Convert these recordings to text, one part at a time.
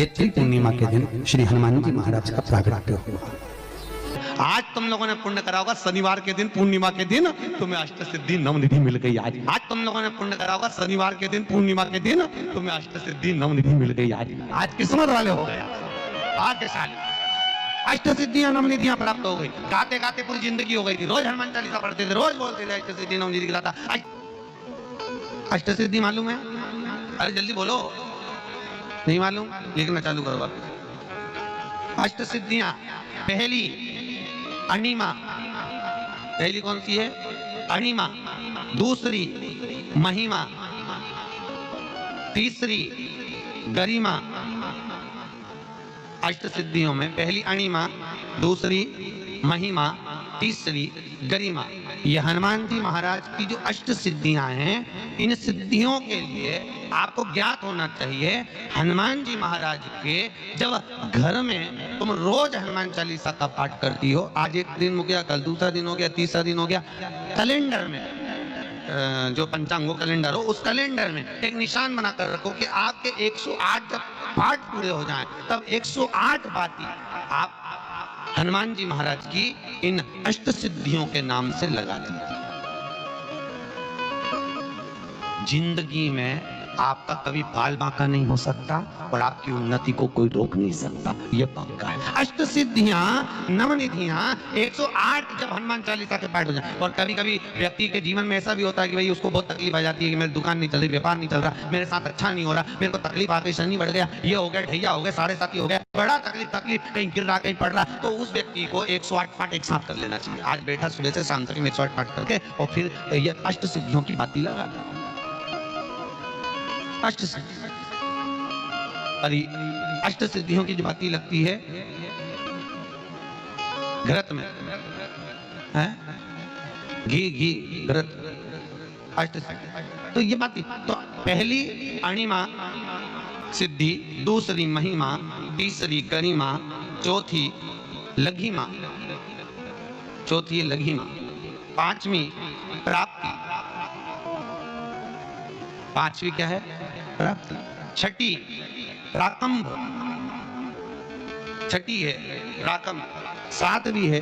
चैत्री पूर्णिमा के दिन श्री हनुमान जी महाराज का प्रागट्य हुआ। आज तुम लोगों ने पुण्य करा होगा, शनिवार के दिन पूर्णिमा के दिन तुम्हें अष्ट सिद्धि नवनिधि मिल गई। आज तुम लोगों ने पुण्य करा होगा, शनिवार के दिन पूर्णिमा के दिन तुम्हें अष्ट सिद्धि नवनिधि मिल गई। आज किस्मत वाले हो गए। आज के साल अष्ट सिद्धियां नवनिधियां प्राप्त हो गई। गाते गाते पूरी जिंदगी हो गई थी, रोज हनुमान चालीसा पढ़ते थे, रोज बोलते थे अष्ट सिद्धि नवनिधि गिराता। अष्ट सिद्धि मालूम है? अरे जल्दी बोलो, नहीं मालूम? लिखना चालू करो आप। अष्ट सिद्धियां, पहली अणिमा, पहली कौन सी है? अणिमा। दूसरी महिमा, तीसरी गरिमा। अष्ट सिद्धियों में पहली अणिमा, दूसरी महिमा, तीसरी गरिमा। ये हनुमान जी महाराज की जो अष्ट सिद्धियां हैं, इन सिद्धियों के लिए आपको ज्ञात होना चाहिए। हनुमान जी महाराज के जब घर में तुम रोज हनुमान चालीसा का पाठ करती हो, आज एक दिन हो गया, कल दूसरा दिन हो गया, तीसरा दिन हो गया, कैलेंडर में जो पंचांगो कैलेंडर हो, उस कैलेंडर में एक निशान बनाकर रखो कि आपके 108 जब पाठ पूरे हो जाएं, तब 108 बाती आप हनुमान जी महाराज की इन अष्ट सिद्धियों के नाम से लगा दीजिए। जिंदगी में आपका कभी बाल बांका नहीं हो सकता और आपकी उन्नति को कोई रोक नहीं सकता, ये पक्का है। अष्ट सिद्धियां नवनिधियां 108 जब हनुमान चालीसा के पाठ हो जाए। और कभी कभी व्यक्ति के जीवन में ऐसा भी होता है कि भाई उसको बहुत तकलीफ आ जाती है कि मेरी दुकान नहीं चल रही, व्यापार नहीं चल रहा, मेरे साथ अच्छा नहीं हो रहा, मेरे को तकलीफ आ गई, शनि बढ़ गया, ये हो गया, ढैया हो गया, 7.5 हो गया, बड़ा तकलीफ कहीं गिर रहा, कहीं पड़ रहा, तो उस व्यक्ति को 108 पाठ एक साथ कर लेना चाहिए। आज बैठा सुबह से शाम तक 108 पाठ करके और फिर ये अष्ट सिद्धियों की बाती लगा। अष्ट सिद्धि, अरे अष्ट सिद्धियों की जो बाती लगती है घृत में है, घी घृत, अष्ट सिद्धि। तो ये बाती, तो पहली अणिमा सिद्धि, दूसरी महिमा, तीसरी गरिमा, चौथी लघिमा, पांचवी प्राप्ति, पांचवी क्या है? प्राप्ति। छठी प्राकंभ, छठी है प्राकंभ। सातवीं है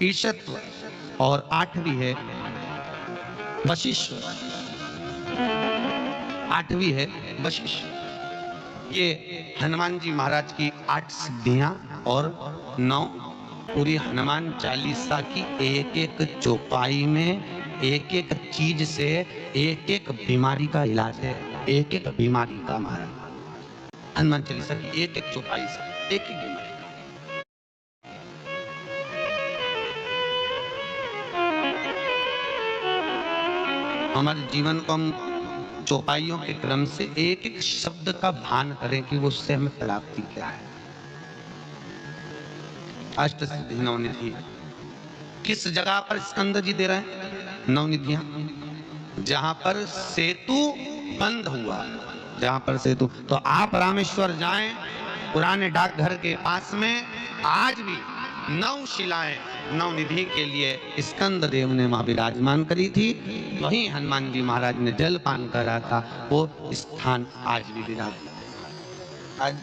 ईर्ष्यत्व, और आठवीं है वशिष्ठ, आठवीं है वशिष्ठ। ये हनुमान जी महाराज की 8 सिद्धियां और 9 पूरी हनुमान चालीसा की एक एक चौपाई में एक एक चीज से एक एक बीमारी का इलाज है, एक एक बीमारी का महाराज हनुमान चालीसा की एक एक चौपाई से एक एक बीमारी का। हमारे जीवन को हम चौपाइयों के क्रम से एक एक शब्द का भान करें कि वो उससे हमें प्राप्ति क्या है। अष्ट सिद्धि नवनिधि किस जगह पर स्कंद जी दे रहे हैं? नवनिधियां जहां पर सेतु बंद हुआ, जहां पर सेतु, तो आप रामेश्वर जाएं, पुराने डाकघर के पास में आज भी 9 शिलाएं नवनिधि के लिए स्कंद देव ने वहां विराजमान करी थी। वहीं हनुमान जी महाराज ने जलपान करा था, वो स्थान आज भी विराजमान। आज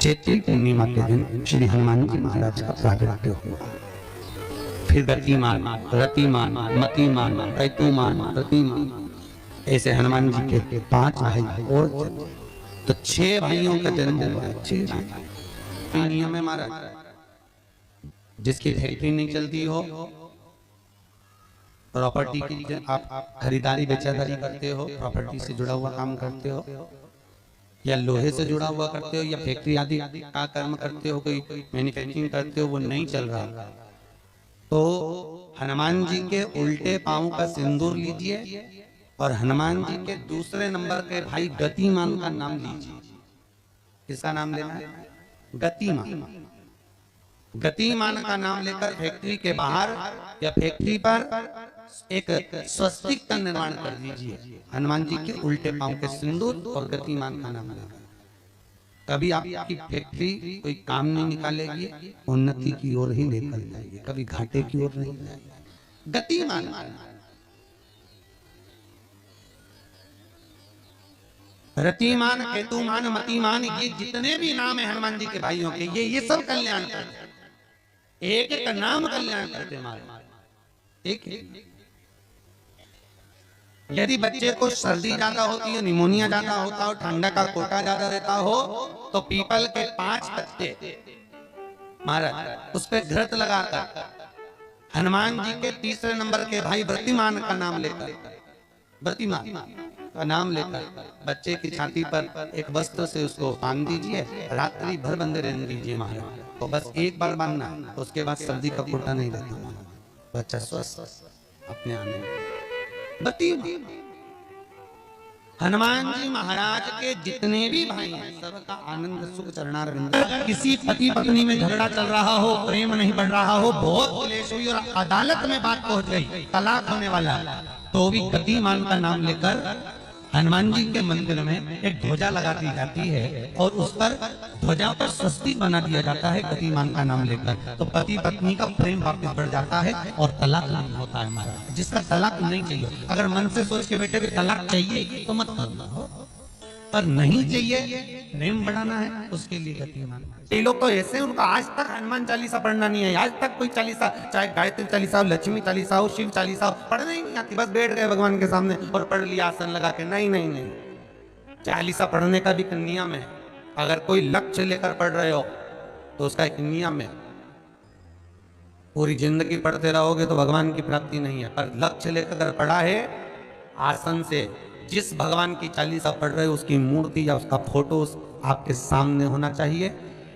चैत्री पूर्णिमा के दिन श्री हनुमान जी महाराज का प्रागट्य हुआ। फिर गतिमान, रतिमान, मतिमान, कैतुमान, रतिमान, ऐसे हनुमान जी के 5 भाई और तो 6 भाइयों का जन्म हुआ। 6 भाई नियम है महाराज, जिसकी फैक्ट्री नहीं चलती हो, प्रॉपर्टी की आप खरीदारी बेचादारी करते हो, प्रॉपर्टी से जुड़ा हुआ काम करते हो, या लोहे से जुड़ा हुआ करते हो, या फैक्ट्री आदि का कर्म करते हो, कोई मैन्युफैक्चरिंग करते हो, वो नहीं चल रहा, तो हनुमान जी के उल्टे पांव का सिंदूर लीजिए और हनुमान जी के दूसरे नंबर के भाई गतिमान का नाम लीजिए। किसका नाम लेना है? गतिमान। गतिमान का नाम लेकर फैक्ट्री के बाहर या फैक्ट्री पर एक स्वस्तिक का निर्माण कर दीजिए, हनुमान जी के उल्टे पांव के सिंदूर और गतिमान का नाम लेकर। कभी आपकी फैक्ट्री कोई काम नहीं निकालेगी, उन्नति की ओर ही लेकर जाएगी, कभी घाटे की ओर नहीं जाएगी। गतिमान रतिमान, केतुमान, मतिमान, ये जितने भी नाम है हनुमान जी के भाइयों के, ये सब कल्याण करते, एक एक नाम कल्याण करते हमारे। एक यदि बच्चे को सर्दी ज्यादा होती है, निमोनिया ज्यादा होता हो, ठंडा का कोटा ज्यादा रहता हो, तो पीपल के 5 पत्ते महाराज उस पर घृत लगाकर हनुमान जी के तीसरे नंबर के भाई व्रतिमान का नाम लेकर, व्रतिमान का नाम लेकर बच्चे की छाती पर एक वस्त्र से उसको बांध दीजिए, रात्रि भर बंधे रहने दीजिए महाराज। तो बस एक बार बांधना, तो उसके बाद सर्दी का कोटा नहीं रहता, बच्चा स्वस्थ अपने आने। हनुमान जी महाराज के जितने भी भाई हैं सबका आनंद सुख चरणारविंद। किसी पति पत्नी में झगड़ा चल रहा हो, प्रेम नहीं बढ़ रहा हो, बहुत क्लेश हुई और अदालत में बात पहुंच गई, तलाक होने वाला, तो भी गतिमान का नाम लेकर हनुमान जी के मंदिर में एक ध्वजा लगा दी जाती है और उस पर ध्वजा पर स्वस्तिक बना दिया जाता है गतिमान का नाम लेकर। तो पति पत्नी का प्रेम वापस बढ़ जाता है और तलाक नहीं होता है हमारा। जिसका तलाक नहीं चाहिए, अगर मन से सोच के बेटे भी तलाक चाहिए तो मत करना, पर नहीं चाहिए, प्रेम बढ़ाना है, उसके लिए गतिमान। ये लोग तो ऐसे, उनका आज तक हनुमान चालीसा पढ़ना नहीं है, आज तक कोई चालीसा, चाहे गायत्री चालीसा हो, लक्ष्मी चालीसा हो, शिव चालीसा हो, पढ़ना ही नहीं आती। बस बैठ गए भगवान के सामने और पढ़ लिया आसन लगा के। नहीं नहीं नहीं, चालीसा पढ़ने का भी एक नियम है। अगर कोई लक्ष्य लेकर पढ़ रहे हो तो उसका एक नियम है। पूरी जिंदगी पढ़ते रहोगे तो भगवान की प्राप्ति नहीं है, पर लक्ष्य लेकर पढ़ा है आसन से, जिस भगवान की चालीसा पढ़ रहे हो उसकी मूर्ति या उसका फोटो आपके सामने होना चाहिए।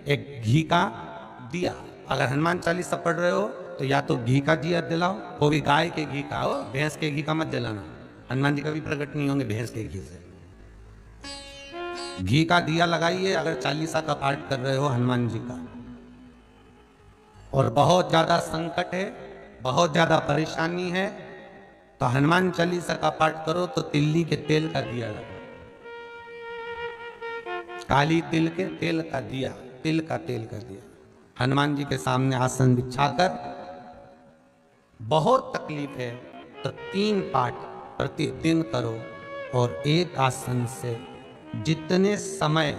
एक घी का दिया, अगर हनुमान चालीसा पढ़ रहे हो तो या तो घी का दिया जलाओ, वो भी गाय के घी का हो, भैंस के घी का मत जलाना। हनुमान जी कभी प्रकट नहीं होंगे भैंस के घी से। घी का दिया लगाइए अगर चालीसा का पाठ कर रहे हो हनुमान जी का। और बहुत ज्यादा संकट है, बहुत ज्यादा परेशानी है, तो हनुमान चालीसा का पाठ करो तो तिल्ली के तेल का दिया लगाओ, काली तिल के तेल का दिया, तिल का तेल का दिया हनुमान जी के सामने आसन बिछाकर। बहुत तकलीफ है तो 3 पाठ प्रतिदिन करो और एक आसन से जितने समय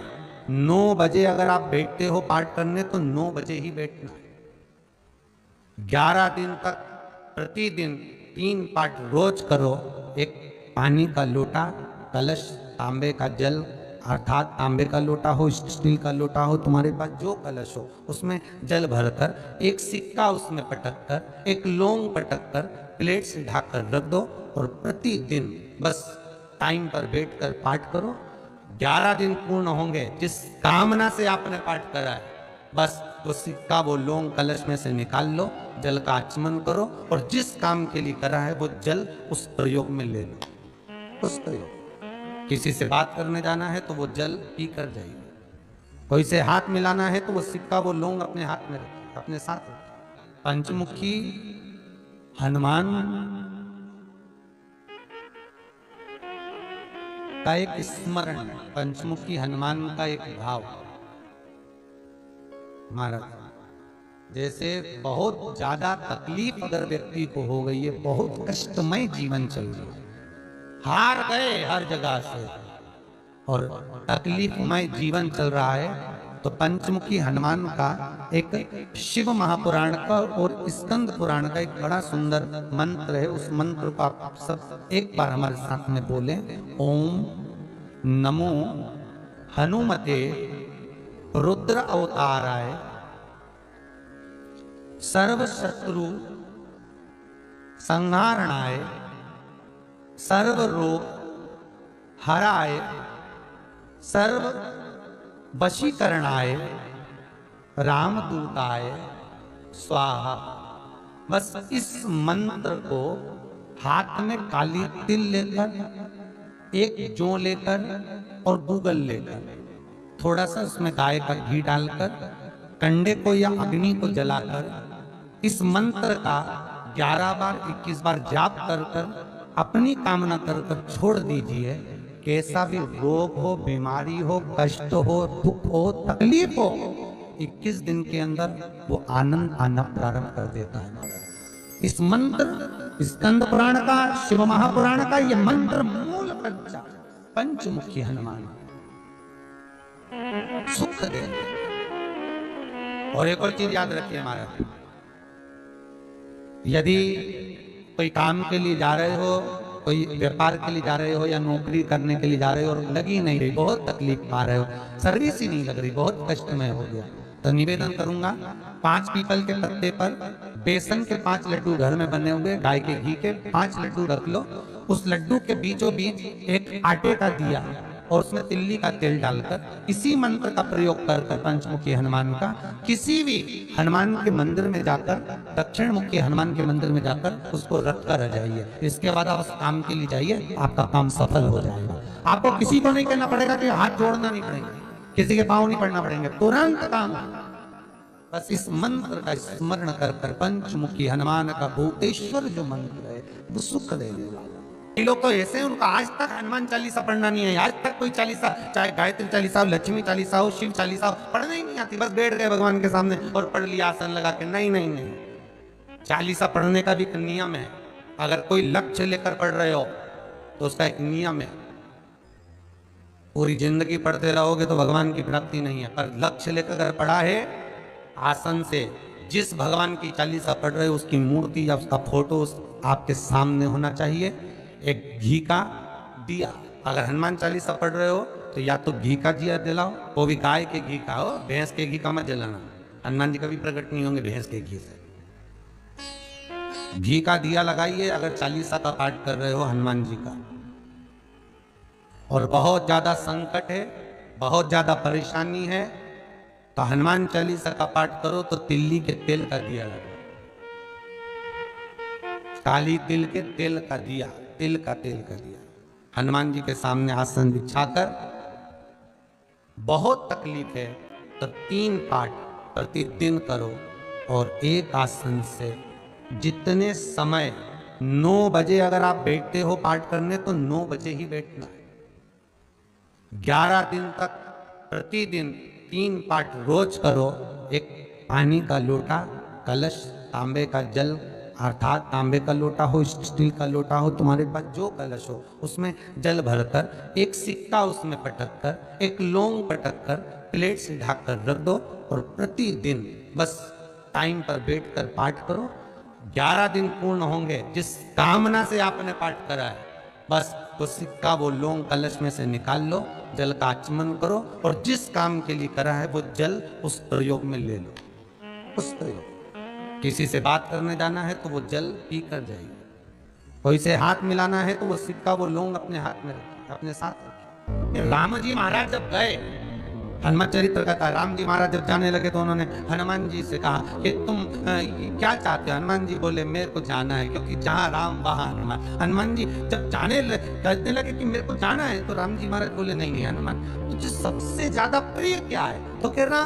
9 बजे अगर आप बैठते हो पाठ करने तो 9 बजे ही बैठना है। 11 दिन तक प्रतिदिन 3 पाठ रोज करो। एक पानी का लोटा, कलश, तांबे का जल, अर्थात तांबे का लोटा हो, स्टील का लोटा हो, तुम्हारे पास जो कलश हो उसमें जल भरकर, एक सिक्का उसमें पटक कर, एक लौंग पटक कर प्लेट से ढक कर रख दो और प्रतिदिन बस टाइम पर बैठकर पाठ करो। 11 दिन पूर्ण होंगे, जिस कामना से आपने पाठ करा है बस वो सिक्का, वो लौंग कलश में से निकाल लो, जल का आचमन करो और जिस काम के लिए करा है वो जल उस प्रयोग में ले लो। उस प्रयोग, किसी से बात करने जाना है तो वो जल पी कर जाइए, कोई से हाथ मिलाना है तो वो सिक्का, वो लौंग अपने हाथ में रखिए, अपने साथ रखिए। पंचमुखी हनुमान का एक स्मरण, पंचमुखी हनुमान का एक भाव। महाराज जैसे बहुत ज्यादा तकलीफ अगर व्यक्ति को हो गई है, बहुत कष्टमय जीवन चल रही है, हार गए हर जगह से और तकलीफमय जीवन चल रहा है, तो पंचमुखी हनुमान का एक शिव महापुराण का और स्कंद पुराण का एक बड़ा सुंदर मंत्र है। उस मंत्र को आप सब एक बार हमारे साथ में बोलें। ओम नमो हनुमते रुद्र अवताराय सर्व शत्रु संहारणाय सर्व रोग हराय सर्व वशीकरणाय रामदूताय स्वाहा। बस इस मंत्र को हाथ में काली तिल लेकर, एक जौ लेकर और गूगल लेकर, थोड़ा सा उसमें गाय का घी डालकर, कंडे को या अग्नि को जलाकर इस मंत्र का 11 बार 21 बार जाप कर कर अपनी कामना कर कर छोड़ दीजिए। कैसा भी रोग हो, बीमारी हो, कष्ट हो, दुख हो, तकलीफ हो, 21 दिन के अंदर वो आनंद आना प्रारंभ कर देता है। इस मंत्र, स्कंद पुराण का, शिव महापुराण का ये मंत्र मूल कच्चा पंचमुखी हनुमान सुख देंगे। और एक और चीज याद रखिए महाराज, यदि कोई काम के लिए जा रहे हो, कोई व्यापार के लिए जा रहे हो या नौकरी करने के लिए जा रहे हो और लगी नहीं रही, बहुत तकलीफ पा रहे हो, सर्विस ही नहीं लग रही, बहुत कष्टमय हो गया, तो निवेदन करूंगा 5 पीपल के पत्ते पर बेसन के 5 लड्डू घर में बने हुए गाय के घी के 5 लड्डू रख लो। उस लड्डू के बीचों बीच एक आटे का दिया और उसमें तिल्ली का तेल डालकर इसी मंत्र का प्रयोग कर पंचमुखी हनुमान का किसी भी हनुमान के मंदिर में जाकर, दक्षिण मुखी हनुमान के मंदिर में जाकर उसको रख कर आ जाइए। इसके बाद आप उस काम के लिए जाइए, आपका काम सफल हो जाएगा। आपको किसी को नहीं कहना पड़ेगा कि हाथ जोड़ना नहीं पड़ेगा, किसी के पांव नहीं पड़ना पड़ेंगे, तुरंत काम। बस इस मंत्र का स्मरण कर कर पंचमुखी हनुमान का भूतेश्वर जो मंत्र है वो सुख देगा। ये लोग तो ऐसे, उनको आज तक हनुमान चालीसा पढ़ना नहीं है, आज तक कोई चालीसा, चाहे गायत्री चालीसा हो, लक्ष्मी चालीसा हो, शिव चालीसा हो, पढ़ना ही नहीं आती। बस बैठ गए भगवान के सामने और पढ़ लिया आसन लगा के। नहीं नहीं नहीं, चालीसा पढ़ने का भी एक नियम है। अगर कोई लक्ष्य लेकर पढ़ रहे हो तो उसका एक नियम है। पूरी जिंदगी पढ़ते रहोगे तो भगवान की प्राप्ति नहीं है, पर लक्ष्य लेकर अगर पढ़ा है, आसन से जिस भगवान की चालीसा पढ़ रहे हो उसकी मूर्ति या उसका फोटो आपके सामने होना चाहिए। एक घी का दिया, अगर हनुमान चालीसा पढ़ रहे हो तो या तो घी का दिया जलाओ, वो भी गाय के घी का हो, भैंस के घी का मत जलाना। हनुमान जी कभी प्रकट नहीं होंगे भैंस के घी से। घी का दिया लगाइए अगर चालीसा का पाठ कर रहे हो हनुमान जी का। और बहुत ज्यादा संकट है, बहुत ज्यादा परेशानी है, तो हनुमान चालीसा का पाठ करो तो तिल्ली के तेल का दिया लगाओ, काली तिल के तेल का दिया, तिल का तेल का दिया हनुमान जी के सामने आसन बिछाकर। बहुत तकलीफ है तो 3 पाठ प्रतिदिन करो और एक आसन से जितने समय 9 बजे अगर आप बैठते हो पाठ करने तो 9 बजे ही बैठना है। 11 दिन तक प्रतिदिन 3 पाठ रोज करो। एक पानी का लोटा, कलश, तांबे का जल अर्थात तांबे का लोटा हो, स्टील का लोटा हो, तुम्हारे पास जो कलश हो उसमें जल भरकर एक सिक्का उसमें पटक कर, एक लौंग पटक कर प्लेट से ढक कर रख दो और प्रतिदिन बस टाइम पर बैठकर पाठ करो। 11 दिन पूर्ण होंगे, जिस कामना से आपने पाठ करा है बस वो सिक्का, वो लौंग कलश में से निकाल लो, जल का आचमन करो और जिस काम के लिए करा है वो जल उस प्रयोग में ले लो। उस प्रयोग, किसी से बात करने जाना है तो वो जल पी कर जाइए, कोई से हाथ मिलाना है तो वो सिक्का, वो लौंग अपने हाथ में रखिए, अपने साथ रखिए। राम जी महाराज जब गए, हनुमान चरित्र का था, राम जी महाराज जब जाने लगे तो उन्होंने हनुमान जी से कहा कि तुम क्या चाहते हो। हनुमान जी बोले मेरे को जाना है, क्योंकि जहाँ राम वहाँ हनुमान। हनुमान जी जब कहने लगे कि मेरे को जाना है तो राम जी महाराज बोले नहीं नहीं हनुमान, तुझे सबसे ज्यादा प्रिय क्या है? तो कह रहा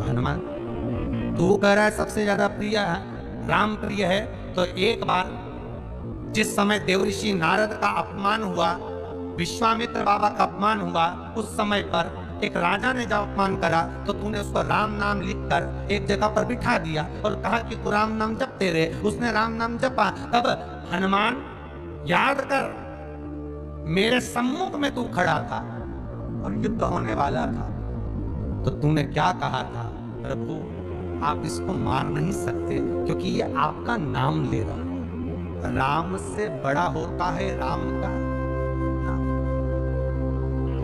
हनुमान तू कह रहा है सबसे ज्यादा प्रिय है, राम प्रिय है। तो एक बार जिस समय देवऋषि नारद का अपमान हुआ, विश्वामित्र बाबा का अपमान हुआ, उस समय पर एक राजा ने जब अपमान करा तो तूने उसको राम नाम लिखकर एक जगह पर बिठा दिया और कहा कि तू राम नाम जपते रहे। उसने राम नाम जपा। तब हनुमान याद कर, मेरे सम्मुख में तू खड़ा था और युद्ध होने वाला था, तो तूने क्या कहा था? प्रभु आप इसको मार नहीं सकते क्योंकि ये आपका नाम ले रहा है। राम से बड़ा होता है राम का नाम,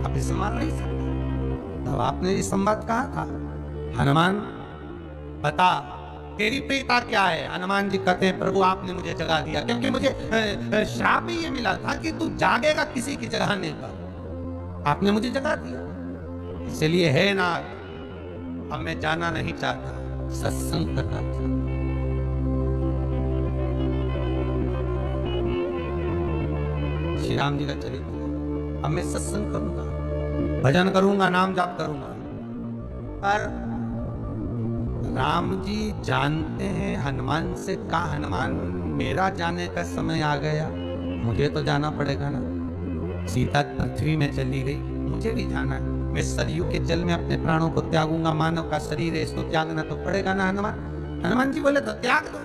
आप इसे मार नहीं सकते। तब आपने ये संवाद कहा था, हनुमान बता तेरी प्रियता क्या है? हनुमान जी कहते हैं प्रभु आपने मुझे जगा दिया, क्योंकि मुझे श्राप ही ये मिला था कि तू जागेगा किसी की जगाने पर, आपने मुझे जगा दिया। इसलिए है ना, अब मैं जाना नहीं चाहता, सत्संग करना चाहता। श्री राम जी का चरित्र, अब मैं सत्संग करूंगा, भजन करूंगा, नाम जाप करूंगा। पर राम जी जानते हैं हनुमान से कहा, हनुमान मेरा जाने का समय आ गया, मुझे तो जाना पड़ेगा ना। सीता पृथ्वी में चली गई, मुझे भी जाना है। मैं सरयू के जल में अपने प्राणों को त्यागूंगा, मानव का शरीर है, इसको त्यागना तो पड़ेगा ना हनुमान। हनुमान जी बोले तो त्याग दो,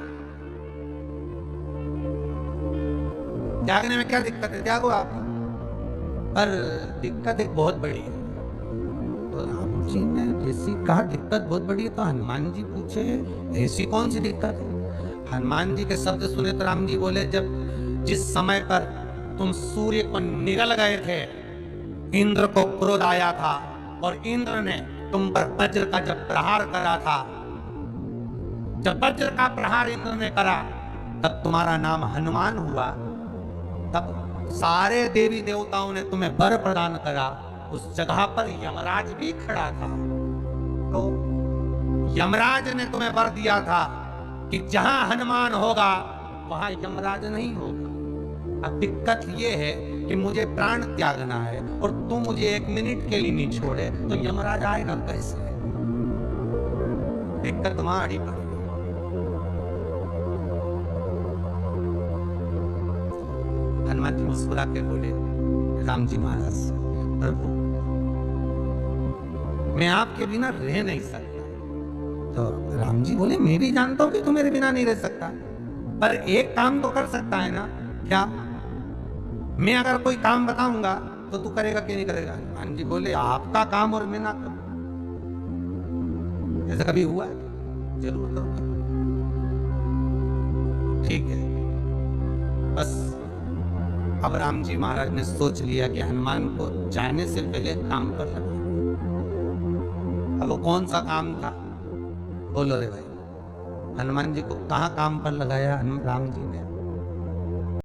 त्यागने में क्या दिक्कत है, त्यागो आप। पर दिक्कत एक बहुत बड़ी है। तो राम जी ने जैसी कहा दिक्कत बहुत बड़ी है, तो हनुमान जी पूछे ऐसी कौन सी दिक्कत है? हनुमान जी के शब्द सुने तो राम जी बोले, जब जिस समय पर तुम सूर्य को निगल गए थे, इंद्र को क्रोध आया था और इंद्र ने तुम पर वज्र का जब प्रहार करा था, जब वज्र का प्रहार इंद्र ने करा, तब तुम्हारा नाम हनुमान हुआ। तब सारे देवी देवताओं ने तुम्हें वर प्रदान करा। उस जगह पर यमराज भी खड़ा था। तो यमराज ने तुम्हें वर दिया था कि जहां हनुमान होगा वहां यमराज नहीं होगा। अब दिक्कत यह है कि मुझे प्राण त्यागना है और तू मुझे 1 मिनट के लिए नहीं छोड़े, तो यमराज आएगा कैसे? दिक्कत वहां अड़ी पड़ी। हनुमान जी मुस्कुरा के बोले, राम जी महाराज, प्रभु मैं आपके बिना रह नहीं सकता। तो राम जी बोले, मैं भी जानता हूं कि तू मेरे बिना नहीं रह सकता, पर एक काम तो कर सकता है ना। क्या? मैं अगर कोई काम बताऊंगा तो तू करेगा कि नहीं करेगा? हनुमान जी बोले, आपका काम और मैं ना करूं, ऐसा कभी हुआ? जरूर करूंगा। ठीक है। बस अब राम जी महाराज ने सोच लिया कि हनुमान को जाने से पहले काम पर लगा। अब वो कौन सा काम था? बोलो रे भाई। हनुमान जी को कहाँ काम पर लगाया राम जी ने?